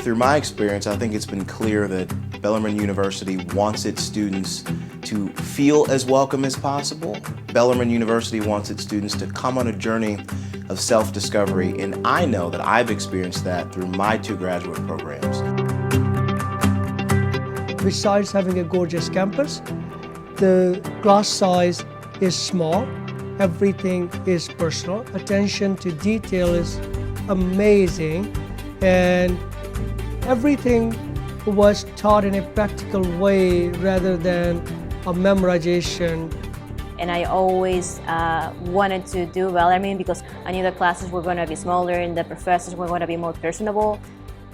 Through my experience, I think it's been clear that Bellarmine University wants its students to feel as welcome as possible. Bellarmine University wants its students to come on a journey of self-discovery, and I know that I've experienced that through my 2 graduate programs. Besides having a gorgeous campus, the class size is small, everything is personal, attention to detail is amazing, and everything was taught in a practical way rather than a memorization. And I always wanted to do Bellarmine because I knew the classes were going to be smaller and the professors were going to be more personable,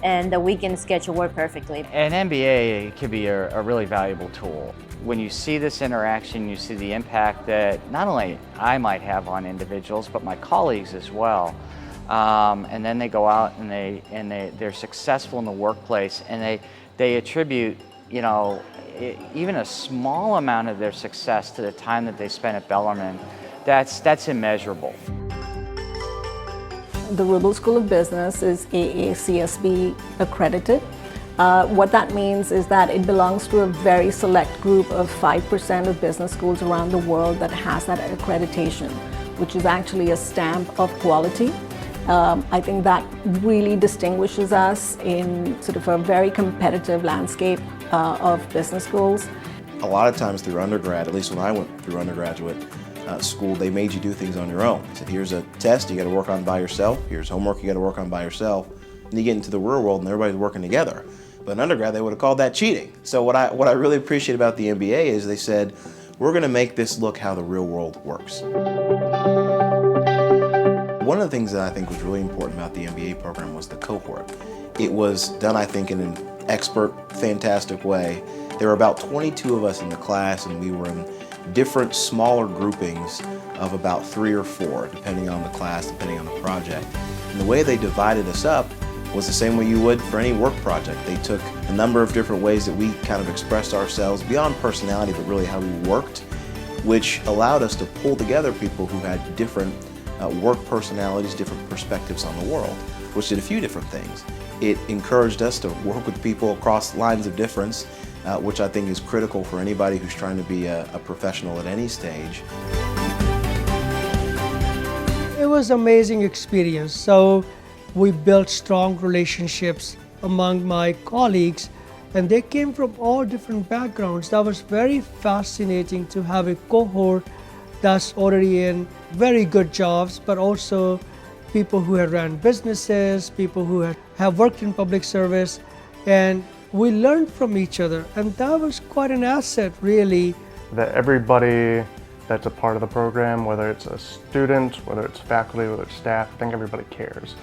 and the weekend schedule worked perfectly. An MBA can be a really valuable tool. When you see this interaction, you see the impact that not only I might have on individuals, but my colleagues as well. And then they go out and they're successful in the workplace, and they attribute, you know, even a small amount of their success to the time that they spent at Bellarmine. That's immeasurable. The Rubel School of Business is AACSB accredited. What that means is that it belongs to a very select group of 5% of business schools around the world that has that accreditation, which is actually a stamp of quality. I think that really distinguishes us in sort of a very competitive landscape of business schools. A lot of times through undergrad, at least when I went through undergraduate school, they made you do things on your own. They said, here's a test you got to work on by yourself, here's homework you got to work on by yourself, and you get into the real world and everybody's working together. But in undergrad, they would have called that cheating. So what I really appreciate about the MBA is they said, we're going to make this look how the real world works. One of the things that I think was really important about the MBA program was the cohort. It was done, I think, in an expert, fantastic way. There were about 22 of us in the class, and we were in different smaller groupings of about 3 or 4, depending on the class, depending on the project. And the way they divided us up was the same way you would for any work project. They took a number of different ways that we kind of expressed ourselves beyond personality, but really how we worked, which allowed us to pull together people who had different work personalities, different perspectives on the world, which did a few different things. It encouraged us to work with people across lines of difference, which I think is critical for anybody who's trying to be a professional at any stage. It was an amazing experience. So we built strong relationships among my colleagues, and they came from all different backgrounds. That was very fascinating to have a cohort that's already in very good jobs, but also people who had ran businesses, people who have worked in public service, and we learned from each other, and that was quite an asset, really. That everybody that's a part of the program, whether it's a student, whether it's faculty, whether it's staff, I think everybody cares.